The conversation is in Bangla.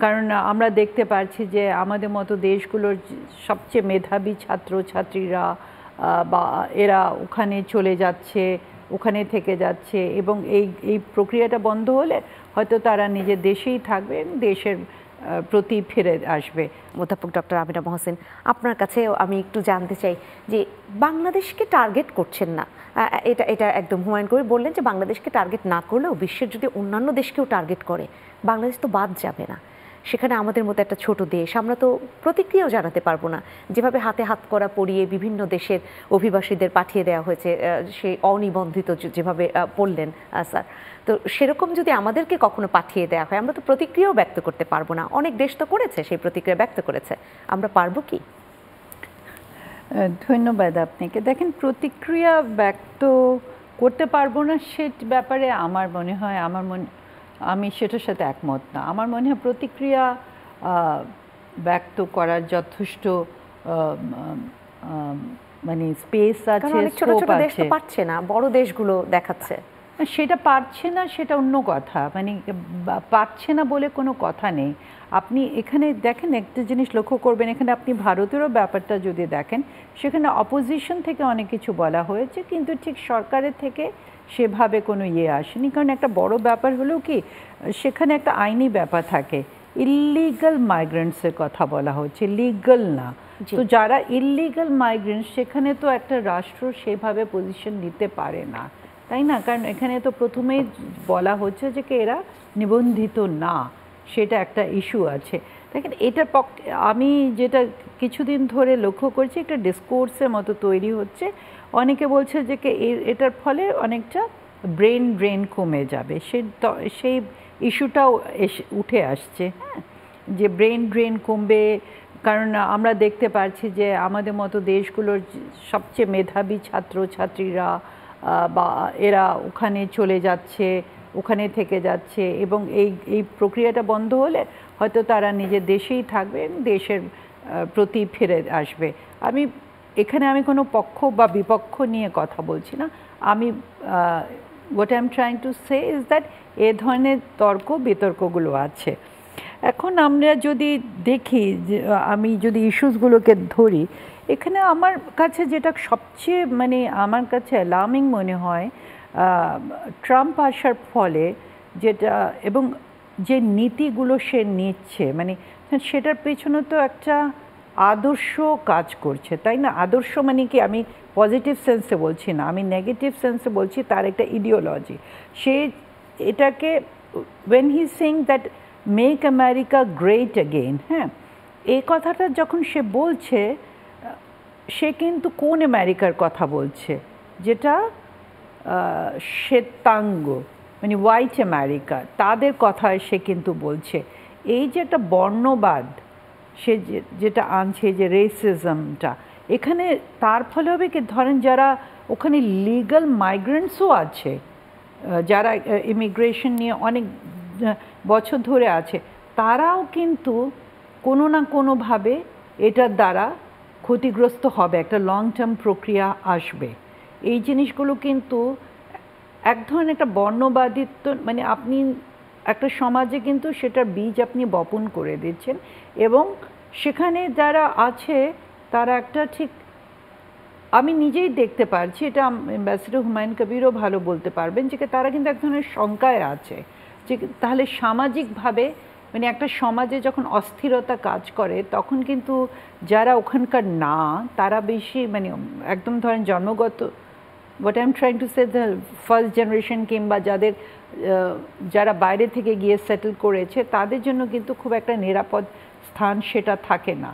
কারণ আমরা দেখতে পাচ্ছি যে আমাদের মতো দেশগুলোর সবচেয়ে মেধাবী ছাত্রছাত্রীরা বা এরা ওখানে চলে যাচ্ছে, ওখানে থেকে যাচ্ছে, এবং এই প্রক্রিয়াটা বন্ধ হলে হয়তো তারা নিজের দেশেই থাকবে, দেশের প্রতি ফিরে আসবে। অধ্যাপক ডক্টর আমিনা মহসিন, আপনার কাছে আমি একটু জানতে চাই যে বাংলাদেশকে টার্গেট করছেন না, এটা এটা একদম হুমায়ুন কবির বললেন যে বাংলাদেশকে টার্গেট না করলেও বিশ্বের যদি অন্যান্য দেশকেও টার্গেট করে বাংলাদেশ তো বাদ যাবে না। সেখানে আমাদের মতো একটা ছোট দেশ, আমরা তো প্রতিক্রিয়াও জানাতে পারবো না। যেভাবে হাতে হাত করা পরিয়ে বিভিন্ন দেশের অভিবাসীদের পাঠিয়ে দেওয়া হয়েছে, সেই অনিবন্ধিত যেভাবে বললেন স্যার, তো সেরকম যদি আমাদেরকে কখনো পাঠিয়ে দেওয়া হয় আমরা তো প্রতিক্রিয়াও ব্যক্ত করতে পারবো না। অনেক দেশ তো করেছে, সেই প্রতিক্রিয়া ব্যক্ত করেছে, আমরা পারবো কি? ধন্যবাদ আপনাকে। দেখেন, প্রতিক্রিয়া ব্যক্ত করতে পারবো না সে ব্যাপারে আমার মনে হয় আমি সেটার সাথে একমত না। আমার মনে হয় প্রতিক্রিয়া ব্যক্ত করার যথেষ্ট মানে স্পেস আছে, স্কোপ আছে। পারছে না, বড় দেশগুলো দেখাচ্ছে সেটা পারছে না, সেটা অন্য কথা। মানে পারছে না বলে কোনো কথা নেই। আপনি এখানে দেখেন, একটা জিনিস লক্ষ্য করবেন, এখানে আপনি ভারতেরও ব্যাপারটা যদি দেখেন, সেখানে অপোজিশন থেকে অনেক কিছু বলা হয়েছে, কিন্তু ঠিক সরকারের থেকে সেভাবে কোনো আসেনি। কারণ একটা বড় ব্যাপার হলো কি, সেখানে একটা আইনি ব্যাপার থাকে, ইললিগাল মাইগ্রেন্টসের কথা বলা হচ্ছে, লিগাল না। তো যারা ইললিগাল মাইগ্রেন্টস, সেখানে তো একটা রাষ্ট্র সেভাবে পজিশন নিতে পারে না, তাই না? কারণ এখানে তো প্রথমেই বলা হচ্ছে যে কি এরা নিবন্ধিত না, সেটা একটা ইস্যু আছে। দেখেন, এটার পক্ষে আমি যেটা কিছুদিন ধরে লক্ষ্য করছি, একটা ডিসকোর্সের মতো তৈরি হচ্ছে। অনেকে বলছে যে কি এটার ফলে অনেকটা ব্রেন ড্রেন কমে যাবে, সেই ইস্যুটাও উঠে আসছে, হ্যাঁ, যে ব্রেন ড্রেন কমবে। কারণ আমরা দেখতে পাচ্ছি যে আমাদের মতো দেশগুলোর সবচেয়ে মেধাবী ছাত্রছাত্রীরা বা এরা ওখানে চলে যাচ্ছে, ওখানে থেকে যাচ্ছে, এবং এই প্রক্রিয়াটা বন্ধ হলে হয়তো তারা নিজের দেশেই থাকবে, দেশের প্রতি ফিরে আসবে। এখানে আমি কোনো পক্ষ বা বিপক্ষ নিয়ে কথা বলছি না। What I am trying to say is that এ ধরনের তর্ক বিতর্কগুলো আছে। এখন আমরা যদি দেখি, আমি যদি ইস্যুসগুলোকে ধরি, এখানে আমার কাছে যেটা সবচেয়ে আমার কাছে অ্যালার্মিং মনে হয়, ট্রাম্প আসার ফলে যেটা, এবং যে নীতিগুলো সে নিচ্ছে, সেটার পেছনে তো একটা আদর্শ কাজ করছে, তাই না? আদর্শ মানে কি, আমি পজিটিভ সেন্সে বলছি না, আমি নেগেটিভ সেন্সে বলছি, তার একটা ইডিওলজি। সে এটাকে when he saying that make America great again, হ্যাঁ, এই কথাটা যখন সে বলছে, সে কিন্তু কোন আমেরিকার কথা বলছে? যেটা শ্বেতাঙ্গ, হোয়াইট আমেরিকা, তাদের কথায় সে কিন্তু বলছে। এই যে একটা বর্ণবাদ সে যেটা আনছে, যে রেসিজমটা এখানে, তার ফলে হবে কি, ধরেন যারা ওখানে লিগাল মাইগ্রেন্টসও আছে, যারা ইমিগ্রেশন নিয়ে অনেক বছর ধরে আছে, তারাও কিন্তু কোনো না কোনোভাবে এটার দ্বারা ক্ষতিগ্রস্ত হবে, একটা লং টার্ম প্রক্রিয়া আসবে। এই জিনিসগুলো কিন্তু এক ধরনের একটা বর্ণবাদিত্ব, আপনি একটা সমাজে কিন্তু সেটার বীজ আপনি বপন করে দিচ্ছেন, এবং সেখানে যারা আছে তারা একটা ঠিক, আমি নিজেই দেখতে পারছি, এটা অ্যাম্বাসেডর হুমায়ুন কবিরও ভালো বলতে পারবেন, যে তারা কিন্তু এক ধরনের শঙ্কায় আছে যে তাহলে সামাজিকভাবে, একটা সমাজে যখন অস্থিরতা কাজ করে, তখন কিন্তু যারা ওখানকার না, তারা বেশি একদম ধরেন জন্মগত, what I am trying to say, the first generation, কিংবা যারা বাইরে থেকে গিয়ে সেটেল করেছে, তাদের জন্য কিন্তু খুব একটা নিরাপদ স্থান সেটা থাকে না।